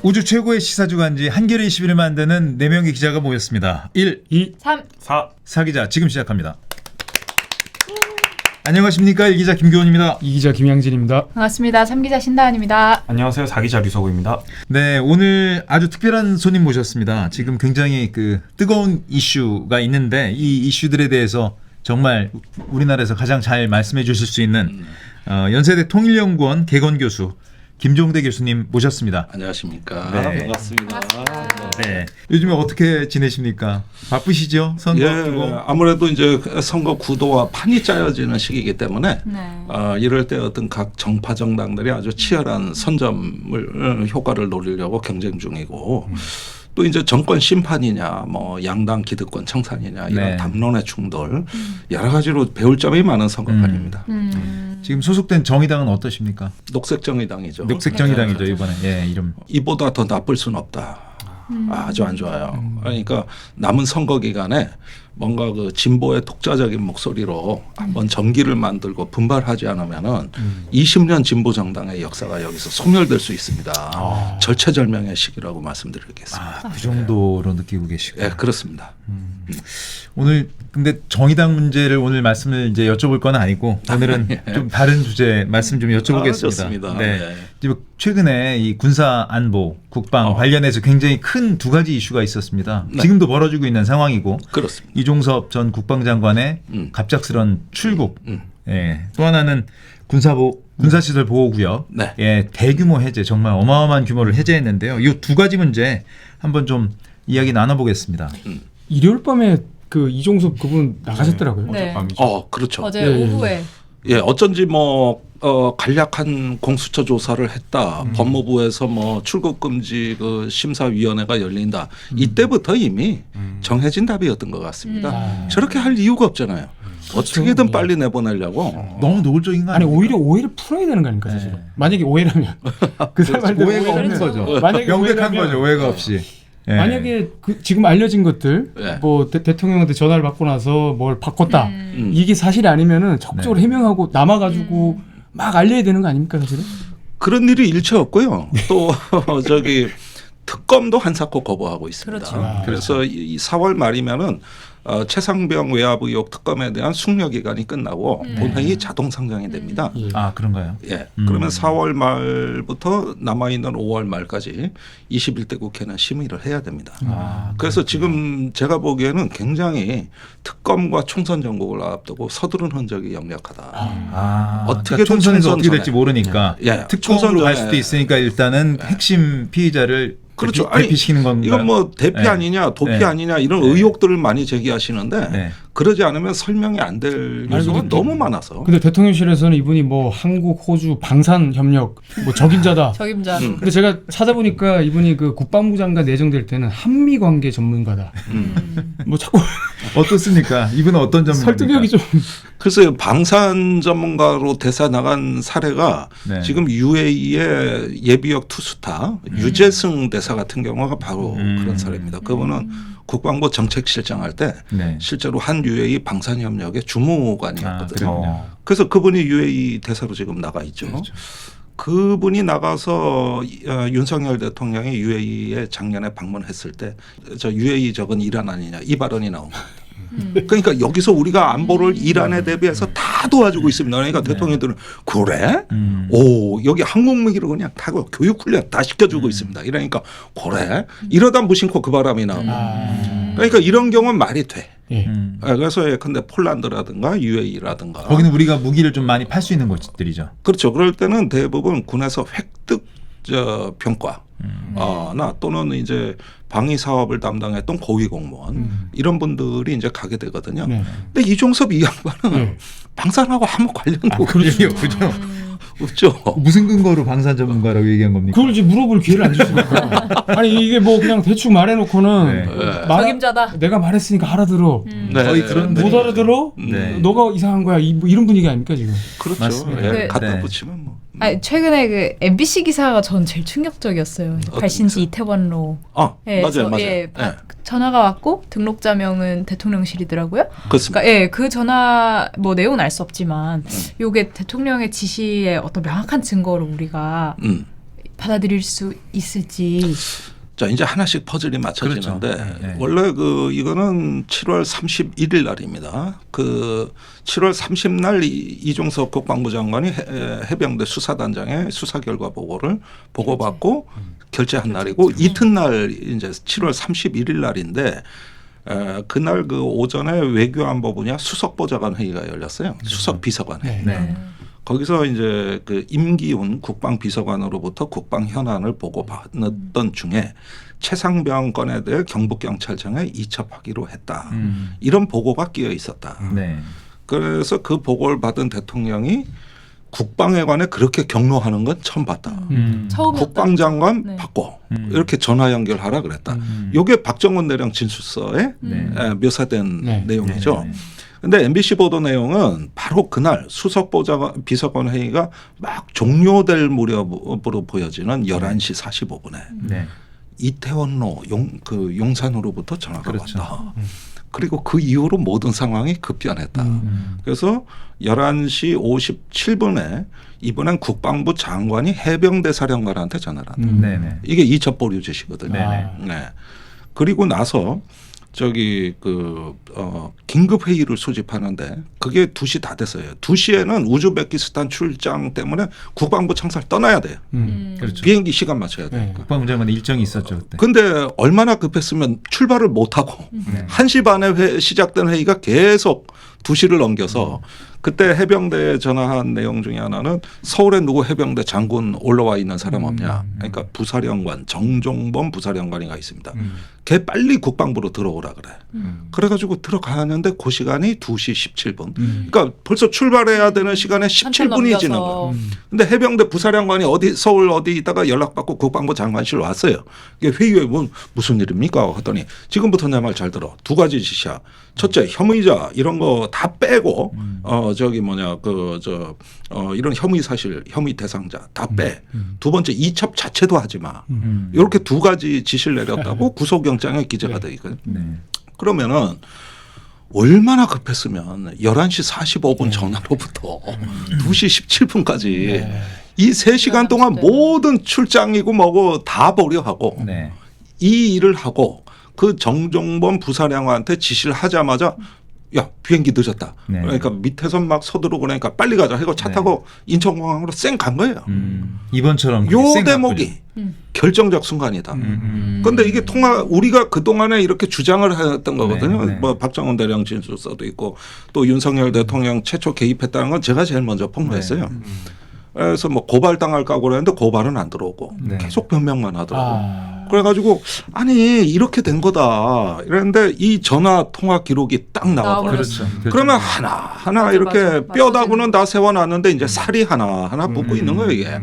우주 최고의 시사주간지 한겨레 21을 만드는 4명의 기자가 모였습니다. 1, 2, 3, 4. 기자 지금 시작합니다. 안녕하십니까. 1기자 김교원입니다. 2기자 김양진입니다. 반갑습니다. 3기자 신다은입니다. 안녕하세요. 4기자 류석우입니다. 네, 오늘 아주 특별한 손님 모셨습니다. 지금 굉장히 뜨거운 이슈가 있는데 이 이슈들에 대해서 정말 우리나라에서 가장 잘 말씀해 주실 수 있는 연세대 통일연구원 개건 교수 김종대 교수님 모셨습니다. 안녕하십니까. 네. 반갑습니다. 네. 요즘에 어떻게 지내십니까? 바쁘시죠? 선거 앞두고. 아무래도 이제 선거 구도와 판이 짜여지는 시기이기 때문에 네. 이럴 때 어떤 각 정파 정당들이 아주 치열한 선점을 효과를 노리려고 경쟁 중이고 또 이제 정권 심판이냐 뭐 양당 기득권 청산이냐 이런 네. 담론의 충돌 여러 가지로 배울 점이 많은 선거판입니다. 지금 소속된 정의당은 어떠십니까? 녹색정의당이죠. 녹색정의당이죠 이번에. 예, 이름. 이보다 더 나쁠 수는 없다. 아주 안 좋아요. 그러니까 남은 선거 기간에 뭔가 그 진보의 독자적인 목소리로 한번 전기를 만들고 분발하지 않으면은 20년 진보 정당의 역사가 여기서 소멸될 수 있습니다. 절체절명의 시기라고 말씀드리겠습니다. 그 정도로 느끼고 계시고. 네, 그렇습니다. 오늘 근데 정의당 문제를 오늘 말씀을 이제 여쭤볼 건 아니고 오늘은 좀 다른 주제 말씀 좀 여쭤보겠습니다. 좋습니다. 네. 네. 지금 최근에 이 군사 안보 국방 관련해서 굉장히 큰 두 가지 이슈가 있었습니다. 네. 지금도 벌어지고 있는 상황이고 그렇습니다. 이종섭 전 국방장관의 갑작스런 출국. 음. 예. 또 하나는 군사시설 보호구역. 네. 예, 대규모 해제 정말 어마어마한 규모를 해제했는데요. 이 두 가지 문제 한번 좀 이야기 나눠보겠습니다. 일요일 밤에 그 이종섭 그분 나가셨더라고요. 네. 어젯밤이죠. 그렇죠. 어제 예, 예. 오후에 예, 어쩐지 간략한 공수처 조사를 했다. 법무부에서 출국 금지 그 심사위원회가 열린다. 이때부터 이미 정해진 답이었던 것 같습니다. 저렇게 할 이유가 없잖아요. 어떻게든 예. 빨리 내보내려고. 너무 노골적인 거 아니 아니에요? 오히려 오해를 풀어야 되는 거 아닙니까 사실. 네. 만약에 오해라면 그 사람 말대로 오해가 없는 오해라면 거죠. 만약에 명백한 오해라면 거죠. 오해가 없이. 예. 만약에 지금 알려진 것들 네. 뭐 대통령한테 전화를 받고 나서 뭘 바꿨다 이게 사실이 아니면은 적극적으로 네. 해명하고 남아가지고 막 알려야 되는 거 아닙니까 사실은? 그런 일이 일체 없고요. 또 특검도 한사코 거부하고 있습니다. 그렇죠. 그래서 이 4월 말이면은 최상병 외압 의혹 특검에 대한 숙려 기간이 끝나고 본회의 자동 상정이 됩니다. 예. 아, 그런가요? 예. 그러면 4월 말부터 남아있는 5월 말까지 21대 국회는 심의를 해야 됩니다. 그래서 지금 제가 보기에는 굉장히 특검과 총선 전국을 앞두고 서두른 흔적이 역력하다. 그러니까 어떻게든 총선에서 총선 어떻게 될지 전에. 모르니까 예. 특검으로 총선 갈 전에. 수도 있으니까 일단은 핵심 피의자를 그렇죠. 아니, 대피시키는 건가요? 이건 뭐 대피 네. 아니냐 도피 네. 아니냐 이런 네. 의혹들을 많이 제기하시는데 네. 그러지 않으면 설명이 안 될 요소가 근데 너무 많아서. 근데 대통령실에서는 이분이 뭐 한국, 호주 방산 협력 뭐 적임자다. 적임자. 근데 제가 찾아보니까 이분이 그 국방부 장관 내정될 때는 한미 관계 전문가다. 뭐 자꾸 어떻습니까? 이분은 어떤 점입니까? 설득력이 좀 글쎄요, 방산 전문가로 대사 나간 사례가 네. 지금 UAE의 예비역 투스타 유재승 대사 같은 경우가 바로 그런 사례입니다. 그분은 국방부 정책실장할 때 네. 실제로 한 UAE 방산협력의 주무관이었거든요. 그렇군요. 그래서 그분이 UAE 대사로 지금 나가 있죠. 그렇죠. 그분이 나가서 윤석열 대통령이 UAE에 작년에 방문했을 때 저 UAE 적은 이란 아니냐 이 발언이 나온 겁니다. 그러니까 여기서 우리가 안보를 이란에 대비해서 다 도와주고 있습니다. 그러니까 대통령들은 그래? 오 여기 항공무기로 그냥 타고 교육훈련 다 시켜주고 있습니다. 이러니까 그래? 이러다 무심코 그 바람이 나오고 그러니까 이런 경우는 말이 돼. 예. 그래서 예컨대 폴란드라든가 UAE라든가 거기는 우리가 무기를 좀 많이 팔 수 있는 곳들이죠. 그렇죠. 그럴 때는 대부분 군에서 획득 병과 나 또는 이제 방위 사업을 담당했던 고위 공무원 이런 분들이 이제 가게 되거든요. 네. 근데 이종섭 이 양반은 방산하고 아무 관련도 그렇죠. 없죠. 무슨 근거로 방산 전문가라고 얘기한 겁니까? 그걸 이제 물어볼 기회를 안 주시니까. 아니 이게 뭐 그냥 대충 말해놓고는 네. 적임자다. 내가 말했으니까 알아들어. 네. 거의 그런 못 분위기. 알아들어? 네. 너가 이상한 거야. 뭐 이런 분위기 아닙니까 지금? 그렇죠. 맞습니다. 예, 네. 갖다 네. 붙이면 뭐. 아니, 최근에 그 MBC 기사가 전 제일 충격적이었어요. 발신지 이태원로. 맞아요, 그래서, 맞아요. 예, 예. 전화가 왔고 등록자명은 대통령실이더라고요. 그렇습니다. 그러니까 예, 그 전화 뭐 내용은 알 수 없지만 요게 대통령의 지시에 어떤 명확한 증거로 우리가 받아들일 수 있을지. 자, 이제 하나씩 퍼즐이 맞춰지는데 그렇죠. 네. 원래 이거는 7월 31일 날입니다. 그 7월 30날 이종석 국방부 장관이 해병대 수사단장의 수사 결과 보고를 보고받고 결재한 날이고 이튿날 이제 7월 31일 날인데 그날 그 오전에 외교안보 분야 수석 보좌관 회의가 열렸어요. 수석 비서관 회의. 네. 거기서 이제 그 임기훈 국방비서관으로부터 국방 현안을 보고받았던 중에 최상병 건에 대해 경북경찰청에 이첩하기로 했다. 이런 보고가 끼어 있었다. 네. 그래서 그 보고를 받은 대통령이 국방에 관해 그렇게 경로하는 건 처음 봤다. 처음이었다. 국방장관 네. 바꿔 이렇게 전화 연결하라 그랬다. 이게 박정원 대령 진술서에 묘사된 네. 내용이죠. 네. 근데 MBC 보도 내용은 바로 그날 수석 비서관 회의가 막 종료될 무렵으로 보여지는 11시 45분에 네. 이태원로 용산으로부터 전화가 그렇죠. 왔다. 그리고 그 이후로 모든 상황이 급변했다. 그래서 11시 57분에 이번엔 국방부 장관이 해병대 사령관한테 전화를 한다. 네네. 이게 이첩 보류 지시거든요. 네네. 네. 그리고 나서 긴급 회의를 소집하는데 그게 2시 다 됐어요. 2시에는 우즈베키스탄 출장 때문에 국방부 청사를 떠나야 돼요. 그렇죠. 비행기 시간 맞춰야 돼요. 네. 국방부 장관의 일정이 있었죠 그때. 근데 얼마나 급했으면 출발을 못 하고 네. 1시 반에 시작된 회의가 계속 2시를 넘겨서 그때 해병대에 전화한 내용 중에 하나는 서울에 누구 해병대 장군 올라와 있는 사람 없냐. 그러니까 부사령관 정종범 부사령관이가 있습니다. 걔 빨리 국방부로 들어오라 그래. 그래가지고 들어가는데 그 시간이 2시 17분. 그러니까 벌써 출발해야 되는 시간에 17분이 지난 거예요. 근데 해병대 부사령관이 서울 어디 있다가 연락받고 국방부 장관실 왔어요. 이게 회의에 무슨 일입니까? 했더니 지금부터 내 말 잘 들어. 2가지 지시야. 첫째, 혐의자 이런 거 다 빼고 이런 혐의 사실, 혐의 대상자 다 빼. 2번째, 이첩 자체도 하지 마. 이렇게 2가지 지시를 내렸다고 구속영장에 기재가 돼 있거든요. 네. 그러면은 얼마나 급했으면 11시 45분 전화로부터 2시 17분까지 이 3시간 동안 모든 출장이고 뭐고 다 보류하고 네. 이 일을 하고 그 정종범 부사령한테 지시를 하자마자 야 비행기 늦었다. 네. 그러니까 밑에서 막 서두르고 그러니까 빨리 가자. 해고 차 네. 타고 인천공항으로 쌩 간 거예요. 이번처럼 요 쌩 대목이 결정적 순간이다. 그런데 이게 우리가 그 동안에 이렇게 주장을 했던 거거든요. 네, 네. 뭐 박정원 대령 진술서도 있고 또 윤석열 대통령 최초 개입했다는 건 제가 제일 먼저 폭로했어요. 그래서 뭐 고발당할 각오를 했는데 고발은 안 들어오고 네. 계속 변명만 하더라고. 그래가지고 아니 이렇게 된 거다 이랬는데 이 전화 통화 기록이 딱 나와버렸어. 그렇죠. 그러면 하나 맞아, 이렇게 맞아. 뼈다구는 다 세워놨는데 이제 살이 하나 붙고 있는 거예요 이게.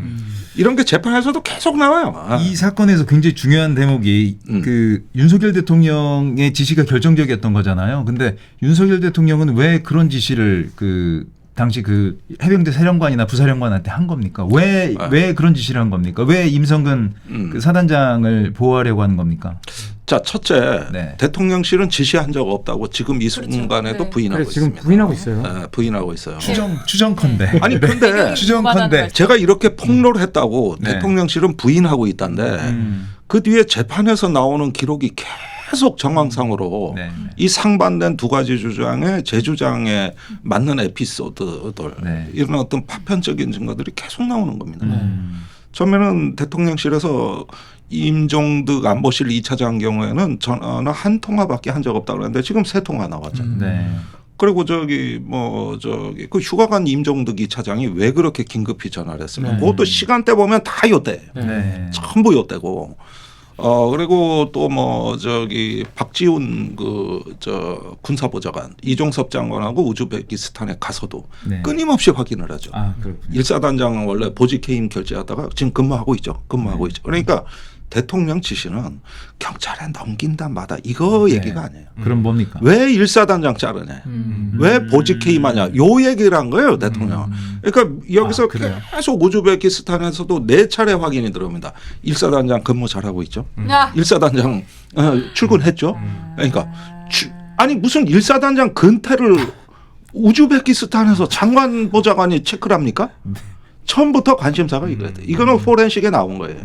이런 게 재판에서도 계속 나와요. 이 사건에서 굉장히 중요한 대목이 그 윤석열 대통령의 지시가 결정적이었던 거잖아요. 근데 윤석열 대통령은 왜 그런 지시를 그 당시 그 해병대 사령관이나 부사령관한테 한 겁니까? 왜 그런 지시를 한 겁니까? 왜 임성근 그 사단장을 보호하려고 하는 겁니까? 자, 첫째 네. 대통령실은 지시한 적 없다고 지금 이 순간에도 네. 부인하고 지금 있습니다. 부인하고 있어요. 네, 부인하고 있어요. 추정컨대. 아니 근데 추정컨대. 제가 이렇게 폭로를 했다고 네. 대통령실은 부인하고 있단데 그 뒤에 재판에서 나오는 기록이 계속 정황상으로 네. 이 상반된 2가지 주장에 제 주장에 맞는 에피소드들 네. 이런 어떤 파편적인 증거들이 계속 나오는 겁니다. 처음에는 대통령실에서 임종득 안보실 2차장 경우에는 전화 한 통화밖에 한 적 없다고 그러는데 지금 3통화 나왔잖아요. 네. 그리고 그 휴가 간 임종득 2차장이 왜 그렇게 긴급히 전화를 했으면 그것도 시간대 보면 다 요때 네. 전부 요때고 그리고 또 박지훈 군사보좌관 이종섭 장관하고 우즈베키스탄에 가서도 네. 끊임없이 확인을 하죠. 아, 그렇군요. 일사단장은 원래 보직 해임 결제하다가 지금 근무하고 있죠. 그러니까 대통령 지시는 경찰에 넘긴다 마다 이거 네. 얘기가 아니에요. 그럼 뭡니까? 왜 일사단장 자르냐? 왜 보직 해임하냐? 요 얘기를 한 거예요, 대통령. 그러니까 여기서 그래요? 계속 우즈베키스탄에서도 4차례 확인이 들어옵니다. 일사단장 근무 잘하고 있죠. 일사단장 출근했죠. 그러니까 아니 무슨 일사단장 근태를 우즈베키스탄에서 장관 보좌관이 체크를 합니까? 처음부터 관심사가 이거였대요. 이거는 포렌식에 나온 거예요.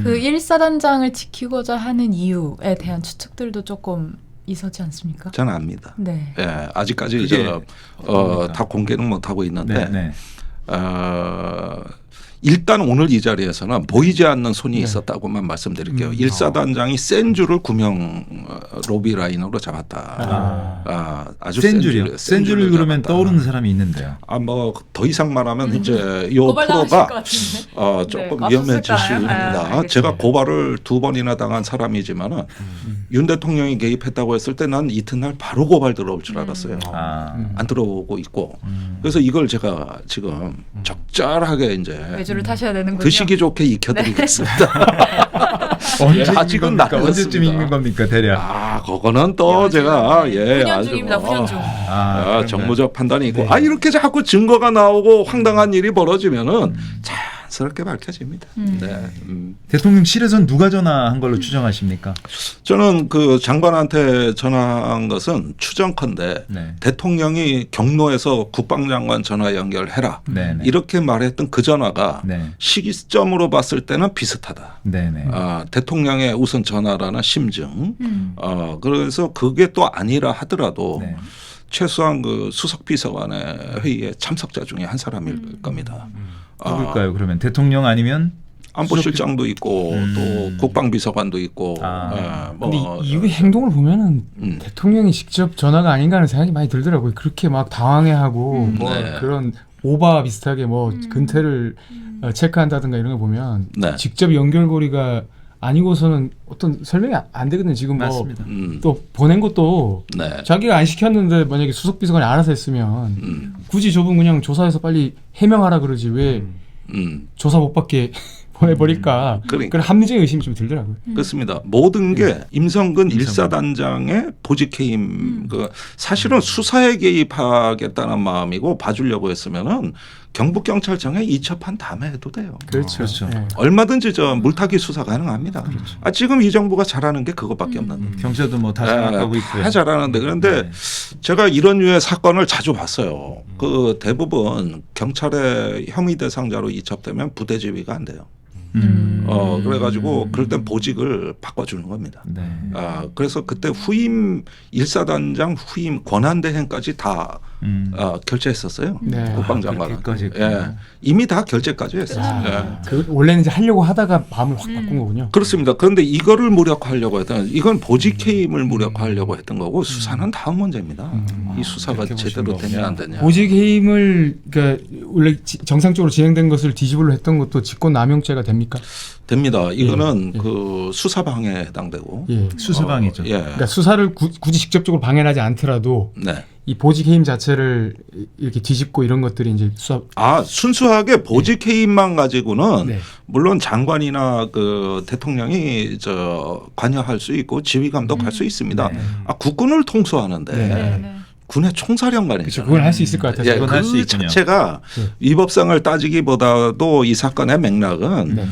그 1사단장을 지키고자 하는 이유에 대한 추측들도 조금 있었지 않습니까? 저는 압니다. 네. 예, 아직까지 그게 다 공개는 못 하고 있는데 네, 네. 일단 오늘 이 자리에서는 보이지 않는 손이 있었다고만 말씀드릴게요. 1사단장이 센 줄을 구명 로비 라인으로 잡았다. 아주 센 줄이요. 센 줄을 그러면 잡았다. 떠오르는 사람이 있는데요. 뭐 더 이상 말하면 이제 요 고발당하실 프로가 것 같은데. 조금 네, 위험해질 수 맞섰을까요? 있습니다. 알겠습니다. 제가 고발을 2번이나 당한 사람이지만은 윤 대통령이 개입했다고 했을 때 난 이튿날 바로 고발 들어올 줄 알았어요. 안 들어오고 있고 그래서 이걸 제가 지금 적절하게 이제 외주를 타셔야 되는군요. 드시기 좋게 익혀드리겠습니다. 아직은 언제쯤 남았습니다. 읽는 겁니까 대략? 그거는 또 제가 9년 아주 중입니다. 9년 중. 그런가요? 정무적 판단이 있고 네. 이렇게 자꾸 증거가 나오고 황당한 일이 벌어지면은 자연스럽게 밝혀집니다. 네. 대통령실에선 누가 전화한 걸로 추정하십니까? 저는 그 장관한테 전화한 것은 추정컨대 네. 대통령이 경로에서 국방장관 전화 연결해라 네, 네. 이렇게 말했던 그 전화가 네. 시기점으로 봤을 때는 비슷하다. 네, 네. 대통령의 우선 전화라는 심증. 그래서 그게 또 아니라 하더라도 네. 최소한 그 수석 비서관의 회의에 참석자 중에 한 사람일 겁니다. 누굴까요? 그러면 대통령 아니면 안보실장도 있고 또 국방비서관도 있고. 근데 이후의 행동을 보면은 대통령이 직접 전화가 아닌가 하는 생각이 많이 들더라고요. 그렇게 막 당황해하고 뭐 네. 그런 오바 비슷하게 뭐 근태를 체크한다든가 이런 거 보면 네. 직접 연결고리가 아니고서는 어떤 설명이 안 되거든요. 지금 뭐 맞습니다. 또 보낸 것도 네. 자기가 안 시켰는데 만약에 수석 비서관이 알아서 했으면 굳이 저분 그냥 조사해서 빨리 해명하라 그러지 왜 조사 못 받게 보내버릴까. 그러니까. 그런 합리적인 의심이 좀 들더라고요. 그렇습니다. 모든 게 임성근 1사단장의 보직해임 그 사실은 수사에 개입하겠다는 마음이고 봐주려고 했으면은 경북경찰청에 이첩한 다음에 해도 돼요. 그렇죠. 네. 얼마든지 물타기 수사 가능합니다. 지금 이 정부가 잘하는 게 그것밖에 없는데. 경찰도 뭐 다 생각하고 있고요. 다 잘하는데 그런데 네. 제가 이런 류의 사건을 자주 봤어요. 그 대부분 경찰의 혐의 대상자로 이첩되면 부대 지휘가 안 돼요. 그래가지고 그럴 땐 보직을 바꿔주는 겁니다. 네. 그래서 그때 후임 1사단장 후임 권한대행까지 다 결제했었어요. 네. 국방장관은. 그렇게까지 이미 다 결제까지 했었어요. 예. 그 원래는 이제 하려고 하다가 마음을 확 바꾼 거군요. 그렇습니다. 그런데 이거를 무력화하려고 했던 이건 보직해임을 무력화하려고 했던 거고 수사는 다음 문제입니다. 이 수사가 그렇게 제대로 보시는 되냐 안 되냐. 보직 해임을 그러니까 원래 정상적으로 진행된 것을 뒤집으려 했던 것도 직권남용죄가 됩니까? 됩니다. 이거는 예. 그 수사방해에 해당되고. 예. 수사방이죠. 예. 그러니까 수사를 굳이 직접적으로 방해하지 않더라도 네. 이 보직 해임 자체를 이렇게 뒤집고 이런 것들이 이제 수사 순수하게 보직 해임만 가지고는 네. 물론 장관이나 그 대통령이 관여할 수 있고 지휘 감독할 수 있습니다. 네. 국군을 통수하는데 네. 군의 총사령관이죠. 그렇죠. 그걸 할 수 있을 것 같아서. 예, 그건 할수 그 있군요. 자체가 네. 위법성을 따지기보다도 이 사건의 맥락은 네.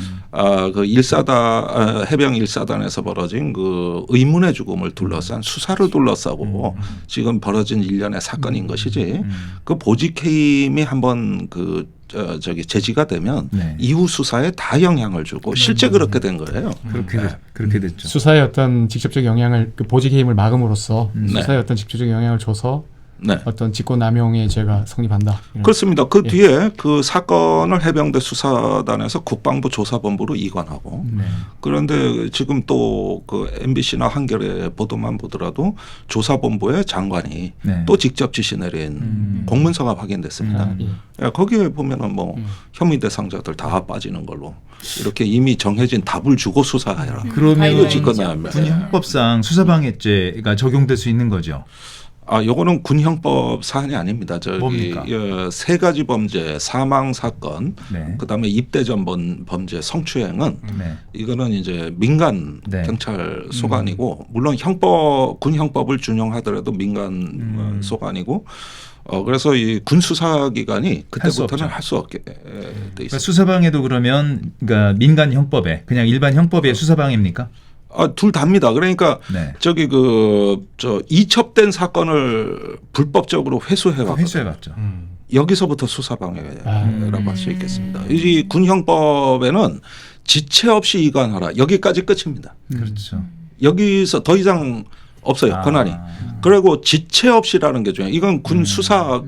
그 해병 1사단에서 벌어진 그 의문의 죽음을 둘러싼 수사를 둘러싸고 지금 벌어진 일련의 사건인 것이지 그 보직해임이 한번 제지가 되면 네. 이후 수사에 다 영향을 주고 실제 그렇게 된 거예요. 그렇게 됐죠. 수사에 어떤 직접적 영향을 그 보직 해임을 막음으로써 네. 수사에 어떤 직접적 영향을 줘서 네. 어떤 직권남용의 죄가 성립한다. 이런. 그렇습니다. 그 예. 뒤에 그 사건을 해병대 수사단에서 국방부 조사본부로 이관하고 네. 그런데 지금 또 그 MBC나 한겨레 보도만 보더라도 조사본부의 장관이 네. 또 직접 지시 내린 공문서가 확인됐습니다. 아, 예. 예, 거기에 보면은 뭐 혐의 대상자들 다 빠지는 걸로 이렇게 이미 정해진 답을 주고 수사해라. 그러면 이거 직권남용. 군형법상 수사방해죄가 적용될 수 있는 거죠. 요거는 군형법 사안이 아닙니다. 뭡니까? 세 가지 범죄, 사망 사건, 네. 그다음에 입대전 범죄, 성추행은 네. 이거는 이제 민간 네. 경찰 소관이고 물론 군 형법을 준용하더라도 민간 소관이고 그래서 이 군 수사기관이 그때부터는 할 수 없게 돼 그러니까 있습니다. 수사방해도 그러면 그러니까 민간 형법에 그냥 일반 형법의 수사방해입니까? 둘 다입니다. 그러니까 네. 이첩된 사건을 불법적으로 회수해왔거든요. 회수해봤죠. 여기서부터 수사방해라고 할 수 있겠습니다. 이 군형법에는 지체 없이 이관하라. 여기까지 끝입니다. 그렇죠. 여기서 더 이상 없어요. 권한이. 그리고 지체 없이라는 게 중요해요. 이건 군 수사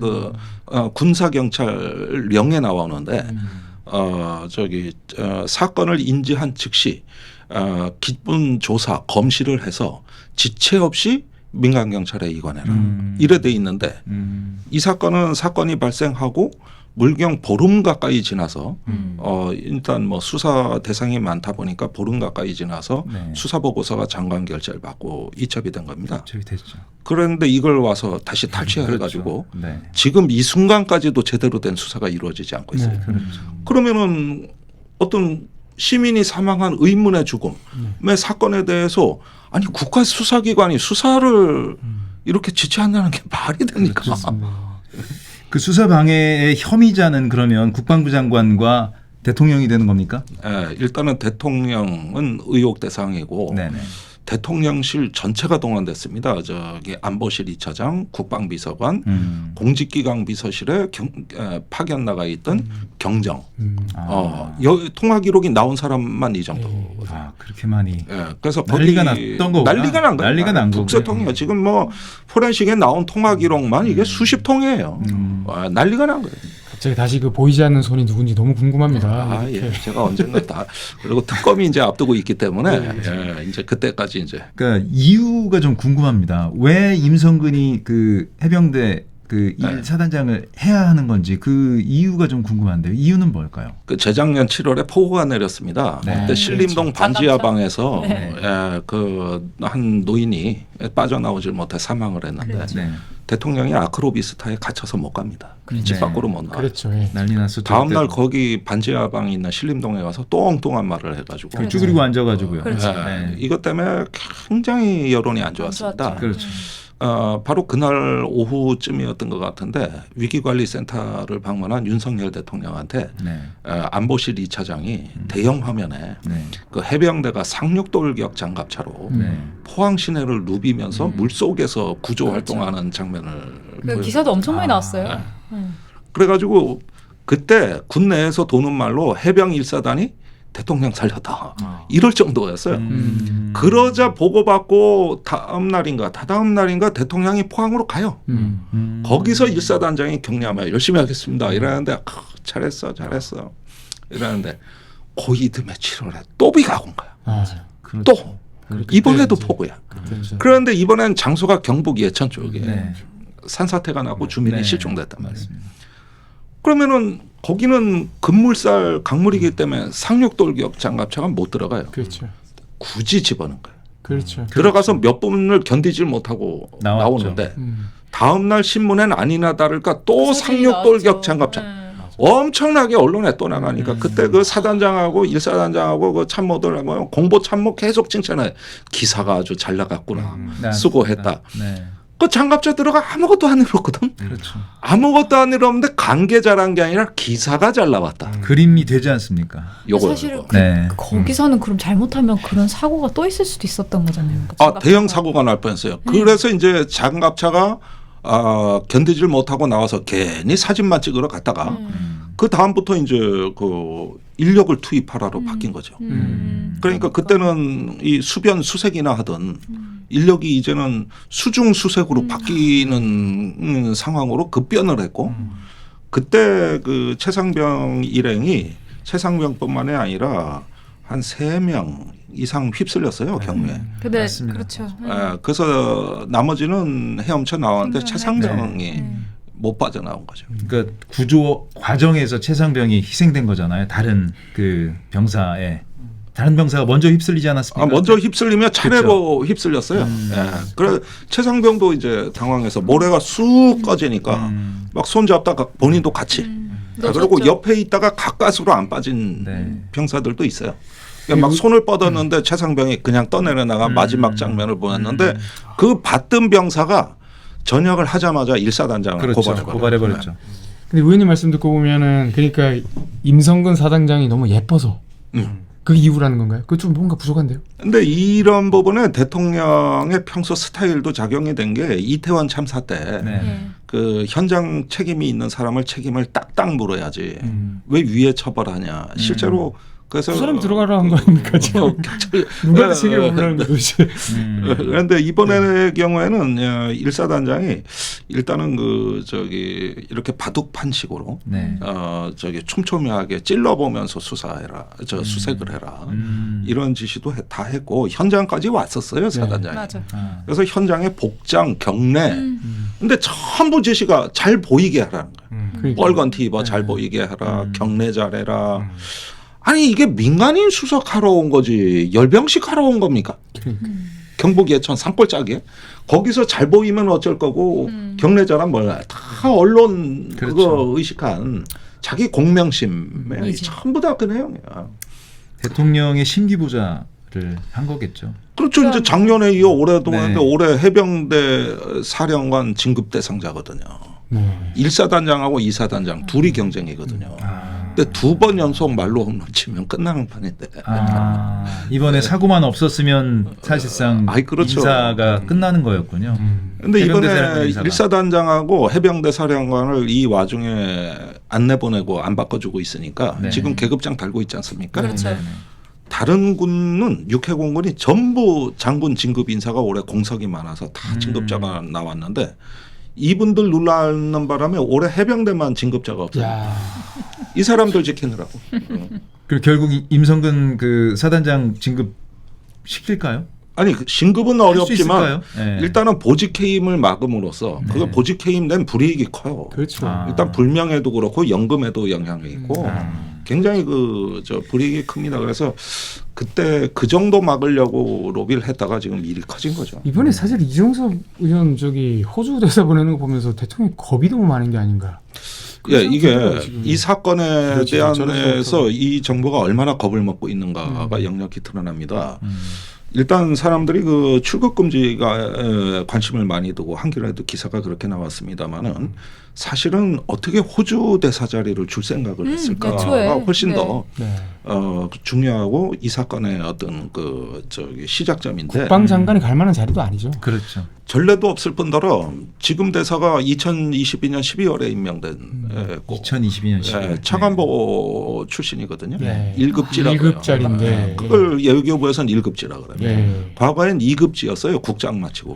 군사 경찰령에 나오는데 사건을 인지한 즉시 기본 조사 검시를 해서 지체 없이 민간 경찰에 이관해라. 이래 돼 있는데 이 사건이 발생하고 물경 보름 가까이 지나서 일단 뭐 수사 대상이 많다 보니까 보름 가까이 지나서 네. 수사 보고서가 장관 결재를 받고 이첩이 된 겁니다. 저기 됐죠. 그런데 이걸 와서 다시 탈취해 가지고 그렇죠. 네. 지금 이 순간까지도 제대로 된 수사가 이루어지지 않고 있어요. 네. 그렇죠. 그러면은 어떤 시민이 사망한 의문의 죽음의 사건에 대해서 아니 국가 수사기관이 수사를 이렇게 지체한다는 게 말이 됩니까? 그렇습니다. 그 수사 방해의 혐의자는 그러면 국방부 장관과 대통령이 되는 겁니까? 일단은 대통령은 의혹 대상이고 네네. 대통령실 전체가 동원됐습니다. 저기 안보실 2차장, 국방비서관, 공직기강 비서실에 파견 나가 있던 경정. 통화 기록이 나온 사람만 이 정도. 아 그렇게 많이. 그래서 난리가 거기 났던 거구나. 난리가 난 거예요. 난리가 난 거고요. 국세통이요. 지금 뭐 포렌식에 나온 통화 기록만 이게 수십 통이에요. 난리가 난 거예요. 갑자기 다시 그 보이지 않는 손이 누군지 너무 궁금합니다. 예. 제가 언젠가 다 그리고 특검이 이제 앞두고 있기 때문에 이제 그때까지 이제. 그러니까 이유가 좀 궁금합니다. 왜 임성근이 그 해병대 그 1사단장을 해야 하는 건지 그 이유가 좀 궁금한데요. 이유는 뭘까요? 그 재작년 7월에 폭우가 내렸습니다. 네. 그때 신림동 그렇죠. 반지하방에서 네. 그 한 노인이 빠져나오질 못해 사망을 했는데 그렇죠. 네. 대통령이 아크로비스타에 갇혀서 못 갑니다. 집 밖으로 못 나와요. 그렇죠. 예. 난리 났었죠. 다음 날 그때. 거기 반지하방에 있는 신림동에 가서 또 엉뚱한 말을 해가지고 그 쭈그리고 앉아가지고요. 그렇죠. 네. 이것 때문에 굉장히 여론이 안 좋았습니다. 좋았죠. 그렇죠. 바로 그날 오후쯤이었던 것 같은데 위기관리센터를 방문한 윤석열 대통령한테 네. 안보실 2차장이 대형 화면에 네. 그 해병대가 상륙돌격 장갑차로 네. 포항 시내를 누비면서 물 속에서 구조 활동하는 장면을 그 보여. 기사도 엄청 많이 나왔어요. 그래가지고 그때 군 내에서 도는 말로 해병 1사단이 대통령 살렸다 이럴 정도였어요. 그러자 보고받고 다다음 날인가 대통령이 포항으로 가요. 거기서 1사단장이 격려하며 열심히 하겠습니다 이러는데 잘했어 이러는데 그 이듬해 7월에 또 비가 온 거야. 그렇죠. 또 이번에도 폭우야. 그렇죠. 그런데 이번엔 장소가 경북 예천 쪽에 네. 산사태가 나고 주민이 네. 실종됐단 말이에요. 그러면은 거기는 급물살 강물이기 때문에 상륙돌격 장갑차가 못 들어가요. 그렇죠. 굳이 집어넣은 거예요. 그렇죠. 들어가서 몇 분을 견디질 못하고 나왔죠. 나오는데 다음 날 신문엔 아니나 다를까 또 사진이 상륙돌격 나왔죠. 장갑차 네. 엄청나게 언론에 또 나가니까 그때 그 사단장하고 1사단장하고 그 참모들 뭐 공보 참모 계속 칭찬해. 기사가 아주 잘 나갔구나. 수고했다. 네. 그 장갑차 들어가 아무것도 안 잃었거든. 그렇죠. 아무것도 안 잃었는데 관계자란 게 아니라 기사가 잘 나왔다. 그림이 되지 않습니까? 요거 사실은 요거. 네. 거기서는 그럼 잘못하면 그런 사고가 또 있을 수도 있었던 거잖아요. 대형 사고가 날 뻔했어요. 그래서 이제 장갑차가 견디질 못하고 나와서 괜히 사진만 찍으러 갔다가 그 다음부터 이제 그 인력을 투입하라로 바뀐 거죠. 그러니까 그때는 이 수변 수색이나 하던 인력이 이제는 수중 수색으로 바뀌는 상황으로 급변을 했고 그때 그 최상병 일행이 최상병뿐만이 아니라 한 3명 이상 휩쓸렸어요 경무에. 근데 맞습니다. 그렇죠. 그래서 나머지는 헤엄쳐 나왔는데 최상병이 못 빠져나온 거죠. 그러니까 구조 과정에서 최상병이 희생된 거잖아요. 다른 그 병사에 다른 병사가 먼저 휩쓸리지 않았습니까? 먼저 휩쓸리면 차례로 휩쓸렸어요. 그래 최상병도 이제 당황해서 모래가 쑥 꺼지니까 막 손잡다가 본인도 같이. 그리고 옆에 있다가 가까스로 안 빠진 네. 병사들도 있어요. 그러니까 막 손을 뻗었는데 최상병이 그냥 떠내려나가 마지막 장면을 보였는데 그 받던 병사가 전역을 하자마자 1사단장을 그렇죠. 고발해버렸죠. 근데 의원님 말씀 듣고 보면은 그러니까 임성근 사단장이 너무 예뻐서 그 이유라는 건가요? 그 좀 뭔가 부족한데요? 근데 이런 부분에 대통령의 평소 스타일도 작용이 된 게 이태원 참사 때 네. 그 그 현장 책임이 있는 사람을 책임을 딱딱 물어야지. 왜 위에 처벌하냐. 실제로 그래서 그 사람 들어가라 한 거 아닙니까 지금? 누가 책임을 물으라는 거지? 그런데 이번의 경우에는 일사단장이 일단은 그 저기 이렇게 바둑판식으로 네. 저기 촘촘하게 찔러보면서 수색을 해라 이런 지시도 다 했고 현장까지 왔었어요 사단장이. 맞아. 그래서 현장의 복장, 경례, 근데 전부 지시가 잘 보이게 하라는 거예요. 그러니까. 빨간 티 입어 잘 보이게 하라, 경례 잘해라. 아니 이게 민간인 수석하러 온 거지 열병식 하러 온 겁니까? 그러니까. 경북 예천 산골짜기에 거기서 잘 보이면 어쩔 거고 경례자란 뭐야 다 언론 그렇죠. 그거 의식한 자기 공명심에 이제. 전부 다 그 내용이야. 대통령의 심기부자를 한 거겠죠. 그렇죠. 이제 작년에 이어 올해도 네. 했는데 올해 해병대 사령관 진급 대상자거든요. 네. 1사단장하고 2사단장 둘이 경쟁이거든요. 근데 2번 연속 말로 홈런 치면 끝나는 판인데. 이번에 사고만 없었으면 사실상 아이, 그렇죠. 인사가 끝나는 거였군요. 근데 해병대 이번에 사령관 인사가. 1사단장하고 해병대 사령관을 이 와중에 안 내보내고 안 바꿔주고 있으니까 네. 지금 계급장 달고 있지 않습니까? 그렇죠. 다른 군은 육해공군이 전부 장군 진급 인사가 올해 공석이 많아서 다 진급자가 나왔는데 이분들 놀라는 바람에 올해 해병대만 진급자가 없어요. 야. 이 사람들 지키느라고. 그리고 결국 임성근 그 사단장 진급 시킬까요? 아니 그 진급은 할 수 어렵지만 있을까요? 네. 일단은 보직 해임을 막음으로써 그거 보직 해임 된 불이익이 커요. 그렇죠. 일단 불명에도 그렇고 연금에도 영향이 있고 굉장히 그 저 불이익이 큽니다. 그래서 그때 그 정도 막으려고 로비를 했다가 지금 일이 커진 거죠. 이번에 사실 이정섭 의원 저기 호주 대사 보내는 거 보면서 대통령이 겁이 너무 많은 게 아닌가. 예, 이게 지금. 이 사건에 그렇지, 저는 대해서 이 정부가 얼마나 겁을 먹고 있는가가 역력히 드러납니다. 일단 사람들이 그 출국 금지가 관심을 많이 두고 한겨레도 기사가 그렇게 나왔습니다만은 사실은 어떻게 호주 대사 자리를 줄 생각을 했을까가 애초에. 훨씬 네. 더 네. 중요하고 이 사건의 어떤 그 저기 시작점인데 국방장관이 갈 만한 자리도 아니죠. 그렇죠. 전례도 없을 뿐더러 지금 대사가 2022년 12월에 임명된 고 2022년 10월. 차관보 출신이거든요. 네. 1급지라고요. 1급짜리인데. 그걸 외교부에서는 1급지라 그래요. 네. 과거엔 2급지였어요. 국장 마치고.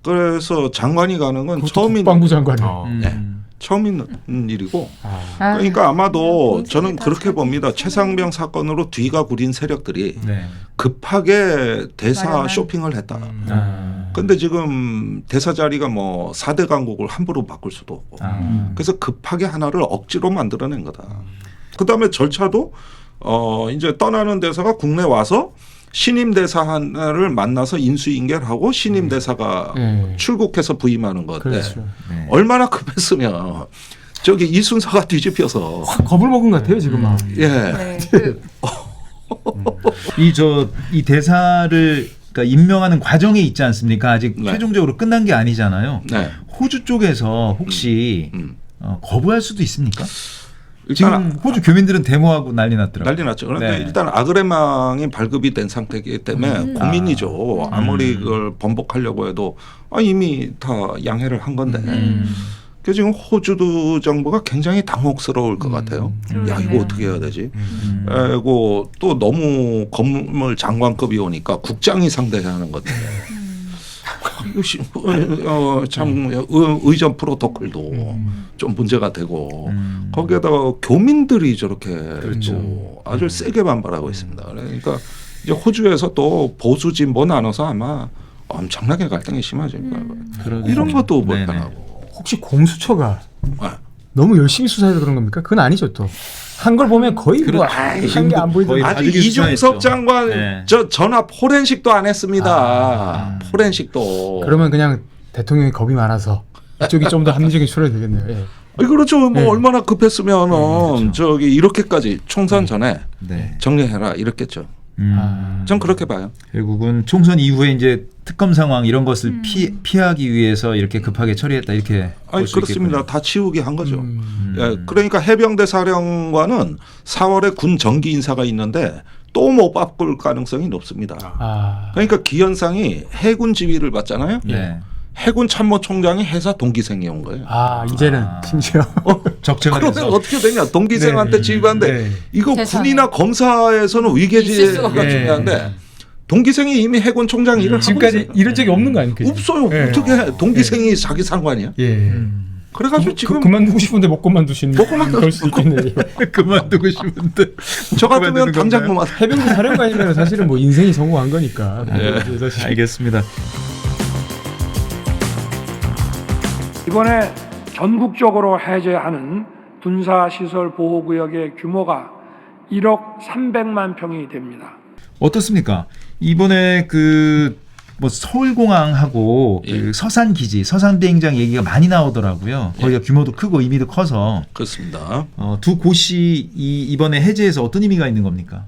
그래서 장관이 가는 건 국방부 장관이. 네. 처음 있는 일이고. 아. 그러니까 아마도 문제는 저는 다 그렇게 잘 봅니다. 최상병 사건으로 뒤가 구린 세력들이 네. 급하게 대사 마련한. 쇼핑을 했다. 아. 근데 지금 대사 자리가 뭐 4대 강국을 함부로 바꿀 수도 없고. 그래서 급하게 하나를 억지로 만들어낸 거다. 그다음에 절차도 이제 떠나는 대사가 국내 와서 신임 대사 하나를 만나서 인수인계하고 신임 대사가 네. 출국해서 부임하는 건데 그렇죠. 네. 얼마나 급했으면 저기 이 순서가 뒤집혀서 겁을 먹은 것 같아요 지금 막. 예. 네. 그 이 대사를 그러니까 임명하는 과정이 있지 않습니까? 아직 네. 최종적으로 끝난 게 아니잖아요. 네. 호주 쪽에서 혹시 거부할 수도 있습니까? 일단 지금 호주 교민들은 데모하고 난리 났더라고요. 난리 났죠. 그런데 네. 일단 아그레망이 발급이 된 상태이기 때문에 고민이죠. 아무리 그걸 번복하려고 해도 이미 다 양해를 한 건데. 그래서 지금 호주 정부가 굉장히 당혹스러울 것 같아요. 야 이거 어떻게 해야 되지? 그리고 또 너무 건물 장관급이 오니까 국장이 상대해야 하는 건데. 참 의전 프로토콜도 좀 문제가 되고 거기에다가 교민들이 저렇게 또 아주 세게 반발하고 있습니다. 그러니까 이제 호주에서 또 보수 진보 나눠서 아마 엄청나게 갈등이 심해질 거예요. 이런 것도 네네. 불편하고. 혹시 공수처가 아, 너무 열심히 수사해서 그런 겁니까? 그건 아니죠 또. 한 걸 보면 거의 뭐 한게 안 보이던데. 거의 아직 아직은 이중섭 수사했죠. 장관 네. 저 전화 포렌식도 안 했습니다. 포렌식도. 그러면 그냥 대통령이 겁이 많아서 이쪽이 좀 더 합리적인 처리가 되겠네요. 예. 그렇죠. 뭐 네. 얼마나 급했으면은 그렇죠. 저기 이렇게까지 총선 전에 네. 정리해라 이랬겠죠. 전 그렇게 봐요. 결국은 총선 이후에 이제 특검 상황 이런 것을 피하기 위해서 이렇게 급하게 처리했다 이렇게 볼 수 그렇습니다. 있겠군요. 다 치우기 한 거죠. 예, 그러니까 해병대 사령관은 4월에 군 정기 인사가 있는데 또 못 바꿀 가능성이 높습니다. 아. 그러니까 기현상이 해군 지휘를 받잖아요. 네. 해군 참모총장이 해사 동기생이 온 거예요. 아 이제는 심지어 적정을 그러면 해서 어떻게 되냐? 동기생한테 네. 지휘하는데 네. 이거 세상에. 군이나 검사에서는 있을 위계질가 수가 없죠. 중요한데 동기생이 이미 해군 총장 일을 하고 지금까지 있어요. 이런 적이 없는 거 아닙니까? 없어요. 예. 어떻게 해? 동기생이 자기 상관이야? 예. 그래가지고 지금 그만두고 싶은데 못 그만두시는 그럴 수 있겠네요. 그만두고 싶은데 저 같으면 그만두는 당장 건가요? 그만. 해병대 사령관이면 사실은 뭐 인생이 성공한 거니까. 예. 사실. 알겠습니다. 이번에 전국적으로 해제하는 군사시설 보호구역의 규모가 1억 300만 평이 됩니다. 어떻습니까? 이번에 그 뭐 서울공항하고 예. 그 서산 기지, 서산 비행장 얘기가 많이 나오더라고요. 거기가 규모도 크고 의미도 커서 그렇습니다. 두 곳이 이번에 해제해서 어떤 의미가 있는 겁니까?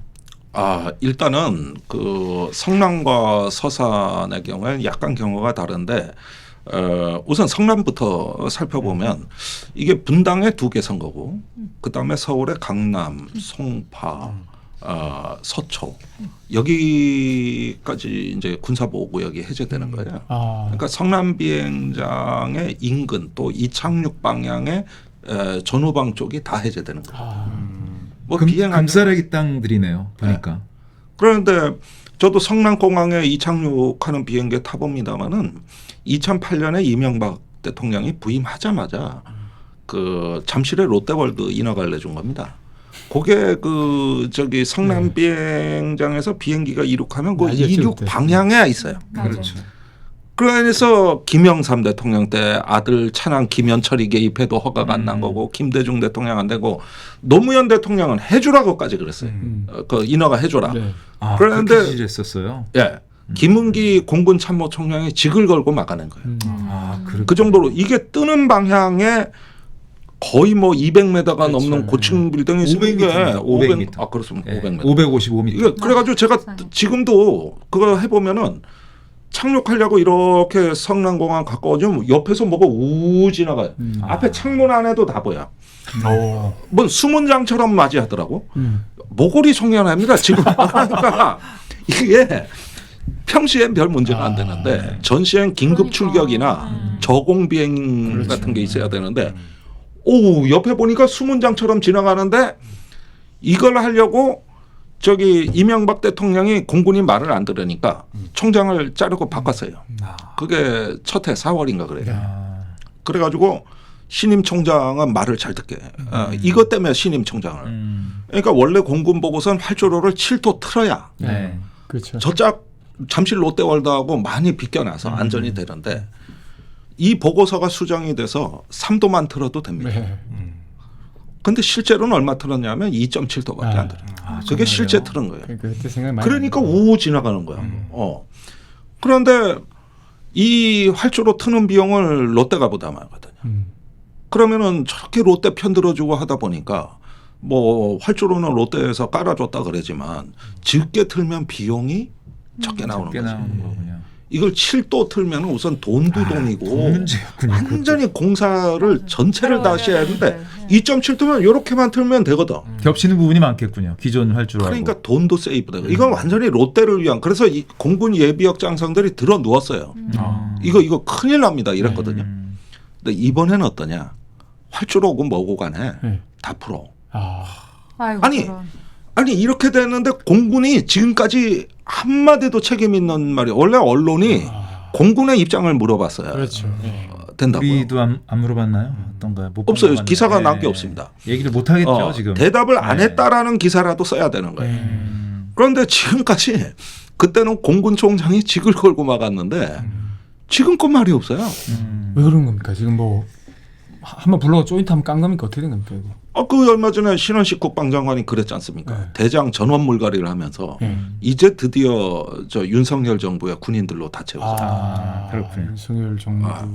일단은 그 성남과 서산의 경우에는 약간 경우가 다른데 우선 성남부터 살펴보면 이게 분당의 2개 선거고 그 다음에 서울의 강남, 송파, 서초 여기까지 이제 군사보호구역이 해제되는 거예요. 아, 그러니까 성남 비행장의 인근 또 이착륙 방향의 전후방 쪽이 다 해제되는 거예요. 아, 뭐 비행하는 금싸라기 땅들이네요. 보니까. 그런데 저도 성남공항에 이착륙하는 비행기에 타봅니다마는 2008년에 이명박 대통령이 부임하자마자 그 잠실의 롯데월드 인허가를 내준 겁니다. 그게 그 저기 성남 비행장에서 비행기가 이륙하면 그 알겠죠, 이륙 그때. 방향에 있어요. 그렇죠. 그래서 김영삼 대통령 때 아들 차남 김현철이 개입해도 허가가 안 난 거고 김대중 대통령 안 되고 노무현 대통령은 해주라고까지 그랬어요. 그 인허가 해줘라. 네. 그런데- 그렇게 지지했었어요. 예. 김은기 공군 참모총장이 직을 걸고 막아낸 거예요. 그렇군요. 그 정도로 이게 뜨는 방향에 거의 뭐 200m가 그렇죠. 넘는 고층 빌딩이 있는 500m 게 입니다. 500m. 그렇습니다. 예, 500m. 555m. 이게 그래가지고 제가 지금도 그거 해보면은 착륙하려고 이렇게 성남공항 가까워지면 옆에서 뭐가 우 지나가요. 앞에 창문 안에도 다 보여. 뭐 수문장처럼 맞이하더라고. 모골이 송연합니다. 지금 그러니까 이게 평시엔 별 문제가 안 되는데 전시엔 긴급 그러니까. 출격이나 저공 비행 같은 게 있어야 되는데 오 옆에 보니까 수문장처럼 지나가는데 이걸 하려고 저기 이명박 대통령이 공군이 말을 안 들으니까 총장을 자르고 바꿨어요. 그게 첫 해 4월인가 그래요. 그래가지고 신임 총장은 말을 잘 듣게. 이것 때문에 신임 총장을. 그러니까 원래 공군 보고선 활주로를 7도 틀어야 네. 그렇죠. 저짝 잠실 롯데월드하고 많이 비껴나서 안전이 되는데 이 보고서가 수정이 돼서 3도만 틀어도 됩니다. 네. 근데 실제로는 얼마 틀었냐면 2.7도밖에 안 들어요. 그게 실제 틀은 거예요. 그때 생각 많이. 그러니까 우 지나가는 거야. 그런데 이 활주로 트는 비용을 롯데가 부담하거든요. 그러면은 저렇게 롯데 편들어주고 하다 보니까 뭐 활주로는 롯데에서 깔아줬다 그러지만 적게 틀면 비용이 적게 나오는 꽤 거지. 나오는 거군요. 이걸 7도 틀면 우선 돈도 돈이고 그 문제였군요. 완전히 공사를 전체를 네, 다시 해야 네, 하는데 네. 2.7도면 이렇게만 틀면 되거든. 겹치는 부분이 많겠군요. 기존 활주로하고. 그러니까 돈도 세이브되고 이건 완전히 롯데를 위한 그래서 이 공군 예비역 장성들이 들어 누웠어요. 이거 큰일 납니다 이랬거든요. 근데 이번에는 어떠냐? 활주로고 뭐고 간에 네. 다 풀어. 아, 아이고, 아니, 그런. 아니 이렇게 되는데 공군이 지금까지 한마디도 책임 있는 말이 원래 언론이 공군의 입장을 물어봤어요. 그렇죠. 네. 된다고요. 우리도 안 물어봤나요? 어떤가요? 못 없어요. 물어봤나요? 기사가 난 게 네. 없습니다. 얘기를 못 하겠죠 지금. 대답을 안 네. 했다라는 기사라도 써야 되는 거예요. 네. 그런데 지금까지 그때는 공군 총장이 직을 걸고 막았는데 지금껏 말이 없어요. 왜 그런 겁니까? 지금 뭐 한번 불러가 조인트 한번 깐 겁니까? 어떻게 된 겁니까? 이거? 그 얼마 전에 신원식 국방장관이 그랬지 않습니까? 네. 대장 전원 물갈이를 하면서 네. 이제 드디어 저 윤석열 정부의 군인들로 다 채워서. 그렇군요. 윤석열 정부가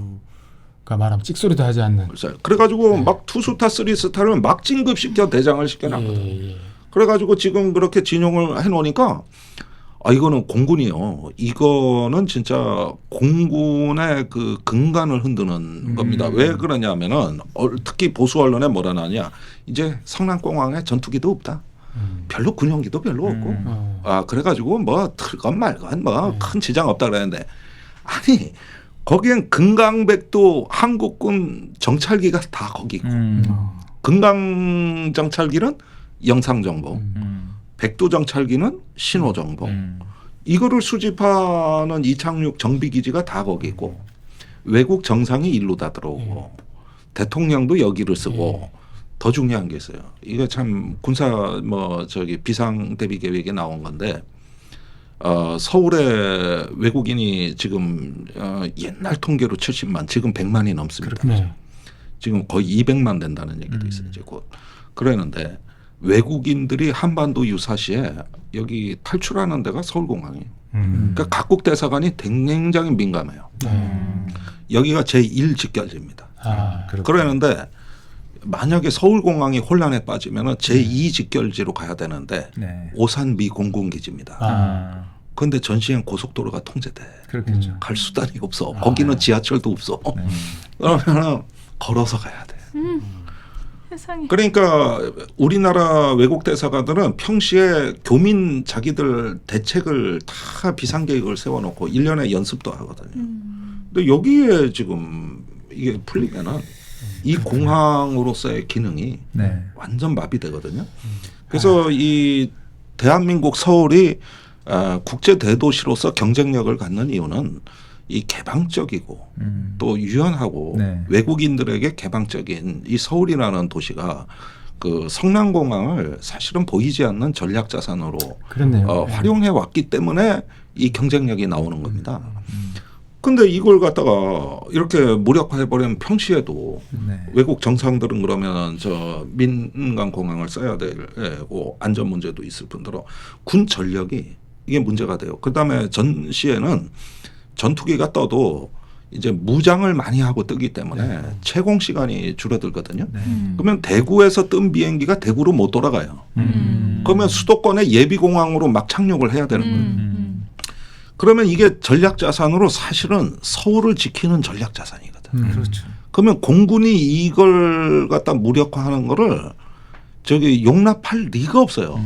말하면 찍소리도 하지 않는. 그래가지고 막 투스타 쓰리스타를 막 진급시켜 대장을 시켜놨거든. 예. 그래가지고 지금 그렇게 진용을 해놓으니까 이거는 공군이요. 이거는 진짜 공군의 그 근간을 흔드는 겁니다. 왜 그러냐면은 특히 보수 언론에 뭐라 나냐. 이제 성남공항에 전투기도 없다. 별로 군용기도 별로 없고. 그래가지고 뭐 틀건 말건 뭐 큰 지장 없다 그랬는데 아니 거기엔 금강백도 한국군 정찰기가 다 거기 있고 금강 정찰기는 영상 정보, 백도 정찰기는 신호 정보. 이거를 수집하는 이착륙 정비 기지가 다 거기 있고 외국 정상이 일로 다 들어오고 대통령도 여기를 쓰고 더 중요한 게 있어요. 이거 참 군사 비상 대비 계획에 나온 건데 서울에 외국인이 지금 옛날 통계로 70만, 지금 100만이 넘습니다. 네. 지금 거의 200만 된다는 얘기도 있어요. 이제 곧. 그러는데 외국인들이 한반도 유사시에 여기 탈출하는 데가 서울공항이에요. 그러니까 각국 대사관이 굉장히 민감해요. 여기가 제1 직결지입니다. 그러는데 만약에 서울공항이 혼란에 빠지면 제2 직결지로 가야 되는데 네. 오산 미 공군기지입니다. 그런데 전시행 고속도로가 통제돼. 그렇겠죠. 갈 수단이 없어. 거기는 지하철도 없어. 그러면 걸어서 가야 돼. 세상에. 그러니까 우리나라 외국 대사관들은 평시에 교민 자기들 대책을 다 비상계획을 세워놓고 1년에 연습도 하거든요. 근데 여기에 지금 이게 풀리면은 이 공항으로서의 기능이 네. 완전 마비되거든요. 그래서 이 대한민국 서울이 국제 대도시로서 경쟁력을 갖는 이유는 이 개방적이고 또 유연하고 네. 외국인들에게 개방적인 이 서울이라는 도시가 그 성남공항을 사실은 보이지 않는 전략 자산으로 그렇네요. 활용해 왔기 때문에 이 경쟁력이 나오는 겁니다. 근데 이걸 갖다가 이렇게 무력화해 버리면 평시에도 네. 외국 정상들은 그러면 저 민간 공항을 써야 되고 안전 문제도 있을 뿐더러 군 전력이 이게 문제가 돼요. 그다음에 전시에는 전투기가 떠도 이제 무장을 많이 하고 뜨기 때문에 채공 시간이 줄어들거든요. 그러면 대구에서 뜬 비행기가 대구로 못 돌아가요. 그러면 수도권의 예비 공항으로 막 착륙을 해야 되는 거예요. 그러면 이게 전략 자산으로 사실은 서울을 지키는 전략 자산이거든. 그렇죠. 그러면 공군이 이걸 갖다 무력화하는 거를 저기 용납할 리가 없어요.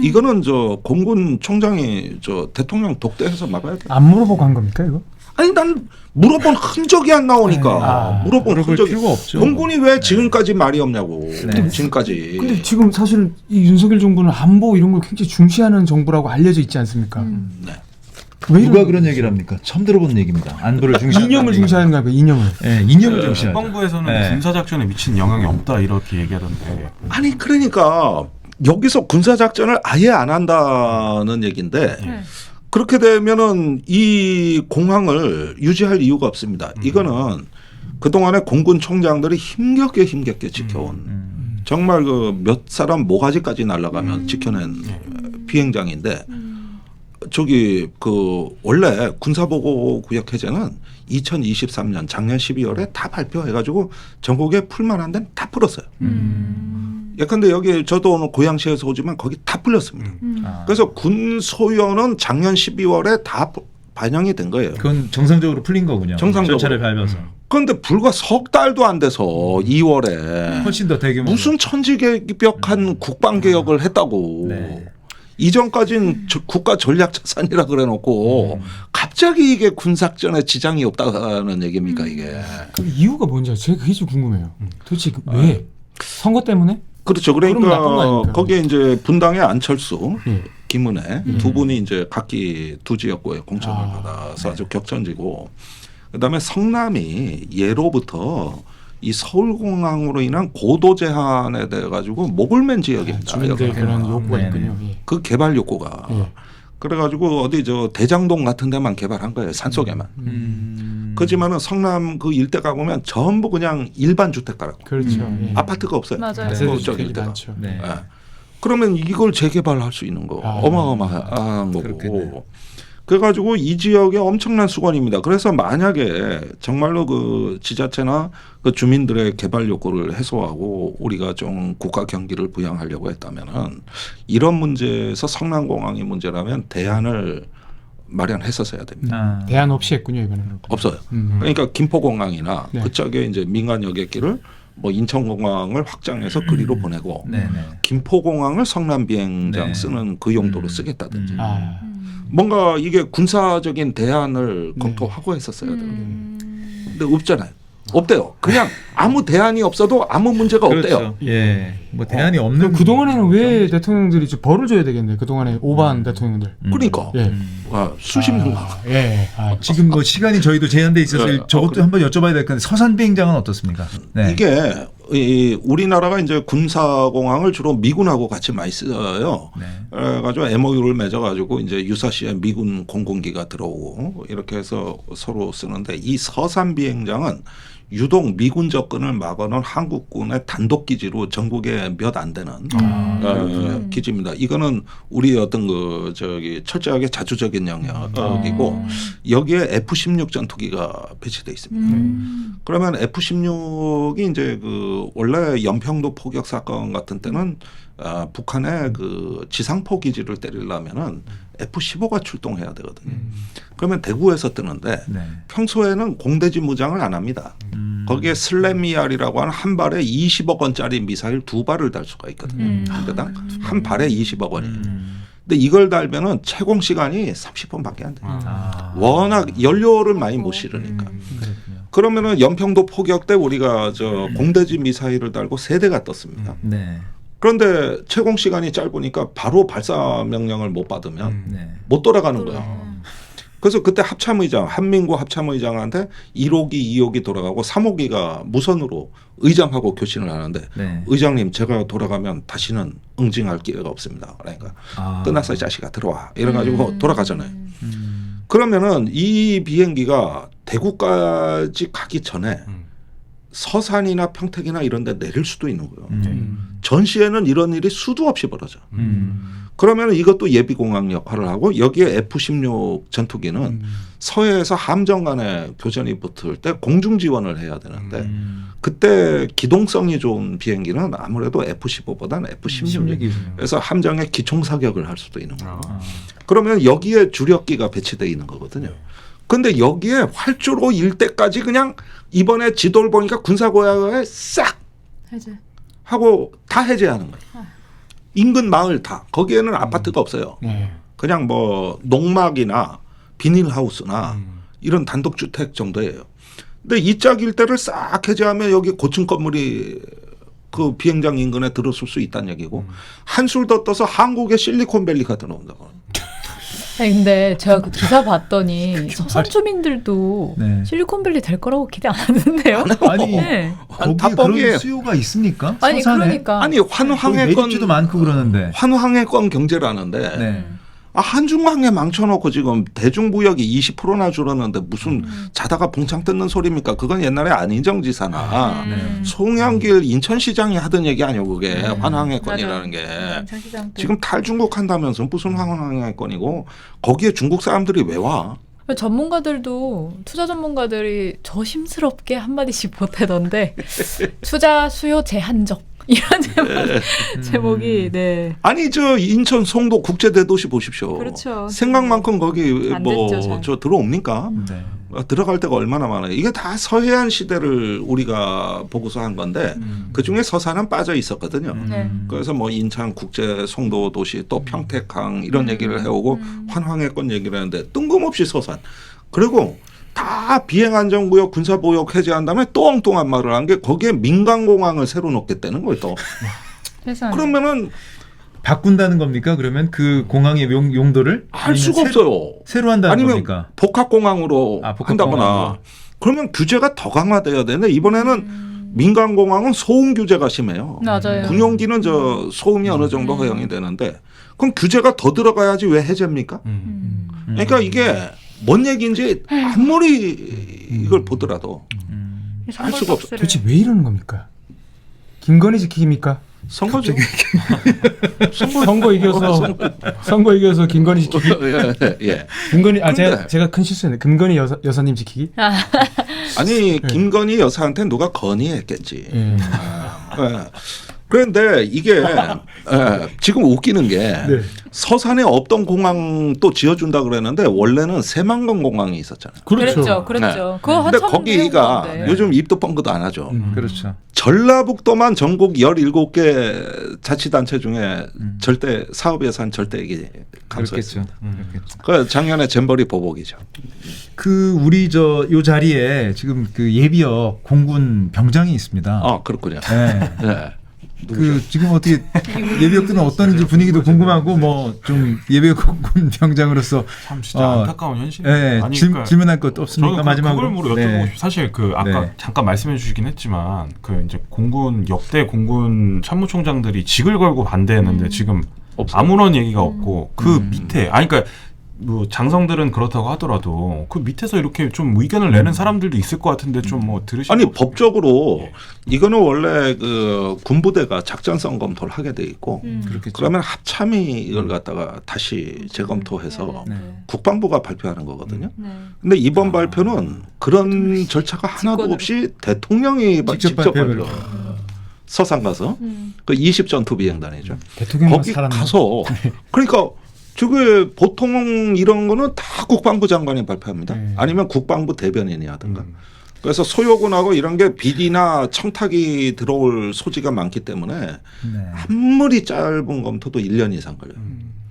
이거는 저 공군 총장이 저 대통령 독대해서 막아야 돼. 안 물어보고 한 겁니까 이거? 아니 난 물어본 흔적이 안 나오니까 물어본 물어볼 흔적이 필요가 없죠. 공군이 왜 지금까지 말이 없냐고. 네. 지금까지. 근데 지금 사실은 이 윤석열 정부는 안보 이런 걸 굉장히 중시하는 정부라고 알려져 있지 않습니까? 네. 왜 누가 이런 그런 얘기를 합니까? 처음 들어본 얘기입니다. 안보를 이념을 중시하는 거야, 그 이념을. 네, 이념을 중시하죠. 국방부에서는 네. 군사작전에 미친 영향이 없다 이렇게 얘기하던데. 아니 그러니까 여기서 군사 작전을 아예 안 한다는 얘기인데 그렇게 되면은 이 공항을 유지할 이유가 없습니다. 이거는 그동안에 공군 총장들이 힘겹게 지켜온 정말 그 몇 사람 모가지까지 날아가면 지켜낸 비행장인데 저기 그 원래 군사보고구역 해제는 2023년 작년 12월에 다 발표해가지고 전국에 풀만한 데는 다 풀었어요. 예컨대 여기 저도 오늘 고양시에서 오지만 거기 다 풀렸습니다. 그래서 군 소요는 작년 12월에 다 반영이 된 거예요. 그건 정상적으로 풀린 거군요. 정상적으로. 절차를 밟아서. 그런데 불과 석 달도 안 돼서 2월에 훨씬 더 대규모. 무슨 천지개벽한 국방개혁을 했다고. 네. 이전까지는 국가 전략 자산이라 그래놓고 갑자기 이게 군사작전에 지장이 없다는 얘기입니까 이게. 그 이유가 뭔지 제가 그게 좀 궁금해요. 도대체 왜? 선거 때문에? 그렇죠. 그럼 나쁜 거 그러니까 아닙니까? 거기에 이제 분당의 안철수, 예. 김은혜 두 분이 이제 각기 두 지역구에 공천을 받아서 아주 격전지고, 그다음에 성남이 예로부터 이 서울공항으로 인한 고도 제한에 대해 가지고 목을 맨 지역입니다. 주민들 여기가. 그런 욕구가 네. 있군요. 예. 그 개발 욕구가. 예. 그래가지고 어디 저 대장동 같은 데만 개발한 거예요. 산속에만. 그렇지만은 성남 그 일대 가보면 전부 그냥 일반 주택가라고. 그렇죠. 예. 아파트가 없어요. 맞아요. 다세대 뭐 주택이 저기 일대가. 많죠. 네. 예. 그러면 이걸 재개발할 수 있는 거 어마어마한 거고. 그렇겠네요. 그래가지고 이 지역에 엄청난 수건입니다. 그래서 만약에 정말로 그 지자체나 그 주민들의 개발 욕구를 해소하고 우리가 좀 국가 경기를 부양하려고 했다면은 이런 문제에서 성남공항이 문제라면 대안을 마련했었어야 됩니다. 대안 없이 했군요 이거는. 없어요. 그러니까 김포공항이나 네. 그쪽에 이제 민간 여객기를 뭐 인천공항을 확장해서 그리로 보내고 네네. 김포공항을 성남 비행장 네. 쓰는 그 용도로 쓰겠다든지 아. 뭔가 이게 군사적인 대안을 검토하고 했었어야 돼요. 근데 없잖아요. 없대요. 그냥 아무 대안이 없어도 아무 문제가 없대요. 그렇죠. 예. 뭐 대안이 없는 그럼 그동안에는 왜 대통령들이 좀 벌을 줘야 되겠네. 그동안에 오반 대통령들. 그러니까 예. 수십 년간 예. 아, 지금 뭐 시간이 저희도 제한돼 있어서 네. 저것도 그래. 한번 여쭤봐야 될 건데 서산 비행장은 어떻습니까? 네. 이게 이 우리나라가 이제 군사공항을 주로 미군하고 같이 많이 써요. 네. 그래가지고 MOU를 맺어가지고 이제 유사시에 미군 공군기가 들어오고 이렇게 해서 서로 쓰는데 이 서산 비행장은 유독 미군 접근을 막아놓은 한국군의 단독 기지로 전국에 몇 안 되는 기지입니다. 이거는 우리 어떤 그 저기 철저하게 자주적인 영역이고 여기에 F-16 전투기가 배치돼 있습니다. 그러면 F-16이 이제 그 원래 연평도 포격 사건 같은 때는 북한의 그 지상포 기지를 때리려면은 F-15가 출동해야 되거든요. 그러면 대구에서 뜨는데 네. 평소에는 공대지 무장을 안 합니다. 거기에 슬래미알이라고 하는 한 발에 20억 원짜리 미사일 2발을 달 수가 있거든요. 한 대당 한 발에 20억 원이에요. 근데 이걸 달면은 채공 시간이 30분밖에 안 돼요. 워낙 연료를 많이 못 실으니까. 그러면은 연평도 포격 때 우리가 저 공대지 미사일을 달고 3대가 떴습니다. 네. 그런데 채공 시간이 짧으니까 바로 발사 명령을 못 받으면 네. 못 돌아가는 거예요. 그래서 그때 합참의장, 한민구 합참의장한테 1호기, 2호기 돌아가고 3호기가 무선으로 의장하고 교신을 하는데 네. 의장님 제가 돌아가면 다시는 응징할 기회가 없습니다. 그러니까 끝났어 이 자식아 들어와. 이래가지고 돌아가잖아요. 그러면은 이 비행기가 대구까지 가기 전에 서산이나 평택이나 이런 데 내릴 수도 있는 거예요. 전시에는 이런 일이 수도 없이 벌어져. 그러면 이것도 예비공항 역할을 하고 여기에 F-16 전투기는 서해에서 함정 간의 교전이 붙을 때 공중 지원을 해야 되는데 그때 기동성이 좋은 비행기는 아무래도 F-15보다는 F-16이 그래서 함정에 기총 사격을 할 수도 있는 거예요. 그러면 여기에 주력기가 배치되어 있는 거거든요. 근데 여기에 활주로 일대까지 그냥 이번에 지도를 보니까 군사고야에 싹 해제. 하고 다 해제하는 거예요. 인근 마을 다. 거기에는 아파트가 없어요. 네. 그냥 뭐 농막이나 비닐하우스나 이런 단독주택 정도예요. 근데 이 짝 일대를 싹 해제하면 여기 고층 건물이 그 비행장 인근에 들어설 수 있다는 얘기고 한술 더 떠서 한국의 실리콘밸리가 들어온다고. 아니, 근데 제가 그 기사 봤더니 서산 주민들도 네. 실리콘밸리 될 거라고 기대 안 하는데요. 아니 네. 거기에 다 그런 뻥이에요. 수요가 있습니까? 아니 서산에? 그러니까 아니 거기 환황해권 매립지도 많고 그러는데. 환황해권 경제라는데 네. 한중항해 망쳐놓고 지금 대중무역이 20%나 줄었는데 무슨 자다가 봉창 뜯는 소리입니까? 그건 옛날에 안희정 지사나 네. 송영길 인천시장이 하던 얘기 아니에요. 그게 환항해권이라는 게. 지금 탈중국 한다면서 무슨 환항해권이고 거기에 중국 사람들이 왜 와? 전문가들도 투자 전문가들이 조심스럽게 한마디씩 보태던데 투자 수요 제한적 이런 제목이 네. 아니 저 인천 송도 국제대도시 보십시오. 그렇죠. 생각만큼 거기 안 뭐 됐죠, 잘. 저 들어옵니까? 네. 들어갈 데가 얼마나 많아요. 이게 다 서해안 시대를 우리가 보고서 한 건데 그중에 서산은 빠져 있었거든요. 네. 그래서 뭐 인천 국제 송도 도시 또 평택항 이런 얘기를 해오고 환황해권 얘기를 하는데 뜬금없이 서산. 그리고 다 비행안전구역 군사보역 해제한 다음에 또 엉뚱한 말을 한 게 거기에 민간공항을 새로 놓겠다는 거예요. 또. 세상에. 그러면은 바꾼다는 겁니까? 그러면 그 공항의 용도를 할 수가 없어요. 새로 한다는 아니면 겁니까? 복합공항으로 복합공항으로. 한다거나 그러면 규제가 더 강화돼야 되는데 이번에는 민간공항은 소음 규제가 심해요. 맞아요. 군용기는 저 소음이 어느 정도 허용이 되는데 그럼 규제가 더 들어가야지 왜 해제입니까? 그러니까 이게 뭔 얘기인지 아무리 이걸 보더라도 알 수가 없어. 도대체 왜 이러는 겁니까? 김건희 지키기입니까? 선거죠. 선거 이겨서 김건희 지키기. 예. 김건희 근데- 제가 큰 실수했네. 김건희 여사님 지키기. 아니 김건희 여사한테 누가 건의했겠지. 예. 예. 그런데 이게 지금 웃기는 게 네. 서산에 없던 공항 또 지어준다 그랬는데 원래는 새만금 공항이 있었잖아요. 그랬죠. 그거 근데 한참 거기가 배운 건데. 요즘 입도 뻥긋도 안 하죠. 그렇죠. 전라북도만 전국 17개 자치단체 중에 절대 사업 예산 절대 이게 그렇겠죠. 감소했습니다. 그렇겠죠. 그 작년에 잼버리 보복이죠. 그 우리 요 자리에 지금 그 예비역 공군 병장이 있습니다. 아 그렇군요. 네. 네. 그 지금 어떻게 예비역들은 어떤지 분위기도 궁금하고 뭐 좀 예비역 공군 병장으로서 참 진짜 안타까운 현실이에요. 네, 아니, 질문할 것 없습니까? 저는 마지막으로 그걸 여쭤보고 싶어요. 사실 그 아까 네. 잠깐 말씀해 주시긴 했지만 그 이제 역대 공군 참모총장들이 직을 걸고 반대했는데 지금 없어요. 아무런 얘기가 없고 그 밑에 그러니까 뭐 장성들은 그렇다고 하더라도 그 밑에서 이렇게 좀 의견을 내는 사람들도 있을 것 같은데 좀 뭐 들으시고 아니 법적으로 이거는 원래 그 군부대가 작전성 검토를 하게 돼 있고 그렇겠죠. 그러면 합참이 이걸 갖다가 다시 재검토해서 네. 국방부가 발표하는 거거든요. 네. 근데 이번 발표는 그런 절차가 하나도 직권으로. 없이 대통령이 직접 직접 발표를. 발표. 서산 가서 그 20전투 비행단이죠. 대통령만 거기 살았네. 가서 그러니까 저게 보통 이런 거는 다 국방부 장관이 발표합니다. 네. 아니면 국방부 대변인이 하든가. 그래서 소요군하고 이런 게 비리나 청탁이 들어올 소지가 많기 때문에 네. 아무리 짧은 검토도 1년 이상 걸려요.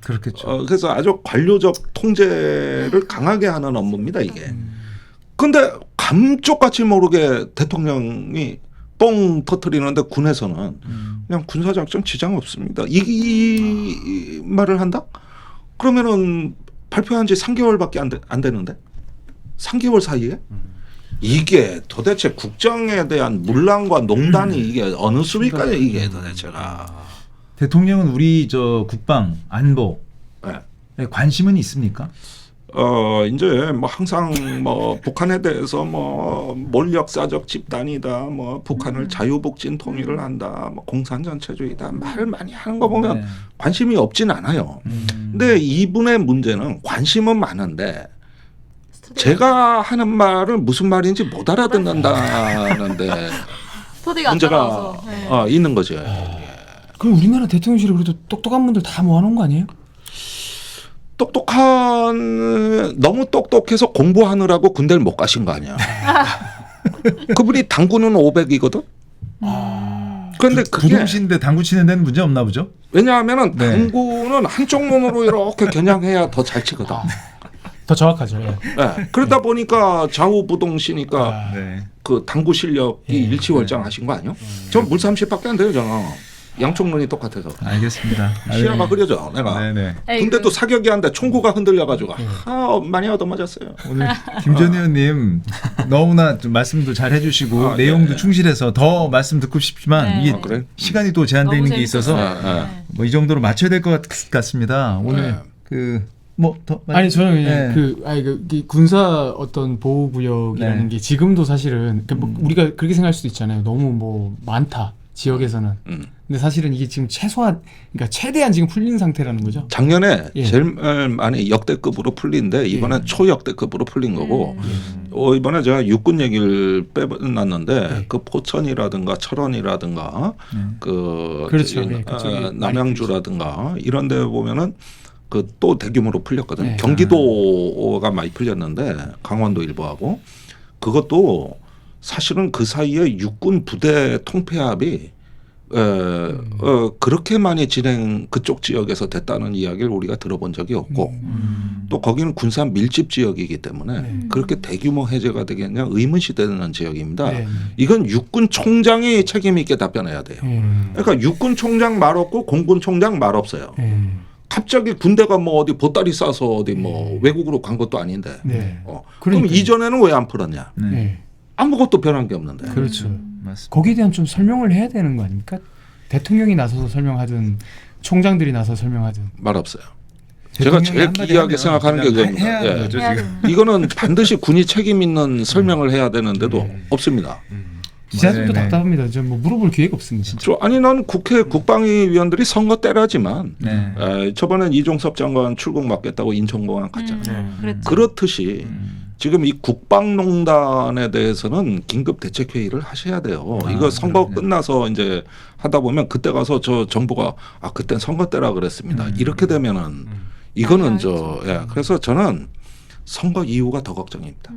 그렇겠죠. 그래서 아주 관료적 통제를 강하게 하는 업무입니다, 이게. 근데 감쪽같이 모르게 대통령이 뻥 터트리는데 군에서는 그냥 군사작전 지장 없습니다. 이 말을 한다? 그러면은 발표한 지 3개월밖에 안 되는데? 3개월 사이에? 이게 도대체 국정에 대한 문란과 농단이 이게 어느 수위까지 이게 도대체가. 대통령은 우리 국방 안보에 네. 관심은 있습니까? 이제 뭐 항상 뭐 북한에 대해서 뭐 몰력사적 집단이다, 뭐 북한을 자유복진 통일을 한다, 뭐 공산전체주의다 말을 많이 하는 거 보면 네. 관심이 없진 않아요. 근데 이분의 문제는 관심은 많은데 제가 하는 말은 무슨 말인지 못 알아듣는다는데 스터디가 안 문제가 따라와서. 네. 있는 거죠. 그럼 우리나라 대통령실에 그래도 똑똑한 분들 다 모아놓은 거 아니에요? 너무 똑똑해서 공부하느라고 군대를 못 가신 거 아니야. 그분이 당구는 500이거든. 그런데 그게 부동신데 당구 치는 데는 문제 없나 보죠? 왜냐하면은 네. 당구는 한쪽 눈으로 이렇게 겨냥해야 더 잘 치거든. 더 정확하죠. 예. 네. 그러다 보니까 좌우부동시니까 네. 그 당구 실력이 일치월장하신 거 아니요? 전 물삼십밖에 안 돼요, 저는. 양쪽 눈이 똑같아서. 알겠습니다. 시야가 흐려져, 내가. 네네. 근데도 사격이 한데 총구가 흔들려가지고 많이 얻어맞았어요. 오늘 김전 의원님 너무나 좀 말씀도 잘 해주시고 네. 내용도 충실해서 더 말씀 듣고 싶지만 네. 이게 그래? 시간이 또 제한되어 너무 있는 게 있어서 재밌었어요. 네. 뭐 이 정도로 맞춰야 될 것 같습니다. 오늘 네. 아니 저는 네. 그냥 이 군사 어떤 보호구역이라는 네. 게 지금도 사실은 뭐 우리가 그렇게 생각할 수도 있잖아요. 너무 뭐 많다 지역에서는. 근데 사실은 이게 지금 그러니까 최대한 지금 풀린 상태라는 거죠. 작년에 예. 제일 많이 역대급으로 풀린데 이번엔 초역대급으로 풀린 거고 이번에 제가 육군 얘기를 빼놨는데 그 포천이라든가 철원이라든가 그 그렇죠. 저기, 네, 그쪽이 많이 남양주라든가 이런 데 보면은 그 또 대규모로 풀렸거든요. 네. 경기도가 많이 풀렸는데 강원도 일부하고 그것도 사실은 그 사이에 육군 부대 통폐합이 그렇게 많이 그쪽 지역에서 됐다는 이야기를 우리가 들어본 적이 없고 또 거기는 군사 밀집 지역이기 때문에 그렇게 대규모 해제가 되겠냐 의문시되는 지역입니다. 네. 이건 육군 총장이 책임 있게 답변해야 돼요. 그러니까 육군 총장 말 없고 공군 총장 말 없어요. 갑자기 군대가 뭐 어디 보따리 싸서 어디 뭐 외국으로 간 것도 아닌데. 네. 그럼 그러니까요. 이전에는 왜 안 풀었냐? 네. 네. 아무것도 변한 게 없는데. 그렇죠. 맞습니다. 거기에 대한 좀 설명을 해야 되는 거 아닙니까? 대통령이 나서서 설명하든 총장들이 나서 설명하든. 말 없어요. 제가 제일 한마디 기이하게 하면 생각하는 게 그냥 그겁니다. 해야 하는 예. 거죠 해야 지금. 되는. 이거는 반드시 군이 책임 있는 설명을 해야 되는데도 없습니다. 기자들도 네, 네. 답답합니다. 저 뭐 물어볼 기회가 없습니다. 아니 난 국회 국방위 위원들이 선거 때라지만 네. 저번엔 이종섭 장관 출국 맡겠다고 인천공항 갔잖아요. 그랬죠. 그렇듯이 지금 이 국방농단에 대해서는 긴급 대책 회의를 하셔야 돼요. 이거 선거 그럼요. 끝나서 이제 하다 보면 그때 가서 저 정부가 그땐 선거 때라 그랬습니다. 이렇게 되면은 이거는 그래서 저는 선거 이후가 더 걱정입니다.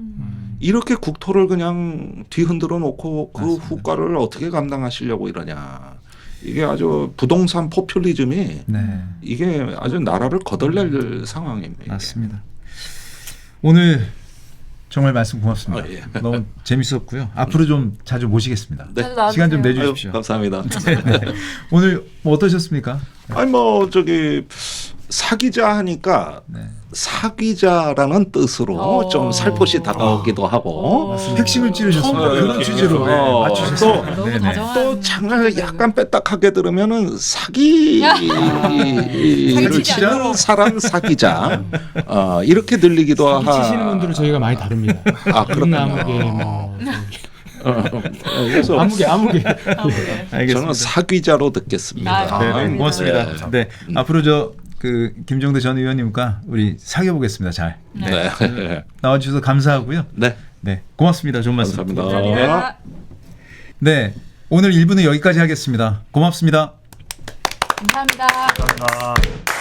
이렇게 국토를 그냥 뒤흔들어 놓고 그 맞습니다. 후과를 어떻게 감당하시려고 이러냐. 이게 아주 부동산 포퓰리즘이 네. 이게 아주 나라를 거덜낼 상황입니다. 맞습니다. 오늘 정말 말씀 고맙습니다. 예. 너무 재밌었고요. 앞으로 좀 자주 모시겠습니다. 네. 자주 나와주세요. 시간 좀 아유, 내주십시오. 감사합니다. 오늘 뭐 어떠셨습니까? 아니 뭐 저기 사귀자 하니까 네. 사귀자라는 뜻으로 좀 살포시 다가오기도 하고 핵심을 찌르셨습니다. 처음으로 그런 이렇게 취지로 맞추셨습니다. 너무 네네. 다정한 또 장을 약간 빼딱하게 들으면은 사기를 사기치지 치는 않도록. 사람 사귀자 이렇게 들리기도 치시는 분들은 저희가 많이 다릅니다. 그렇군요. 아무게 뭐 그래서 아무게 알겠습니다. 저는 사귀자로 듣겠습니다. 네, 네, 고맙습니다. 네. 네, 앞으로 그 김종대 전 의원님과 우리 사귀어 보겠습니다. 잘 네. 나와주셔서 감사하고요. 네. 네, 고맙습니다. 좋은 말씀. 감사합니다. 감사합니다. 네, 오늘 1부는 여기까지 하겠습니다. 고맙습니다. 감사합니다.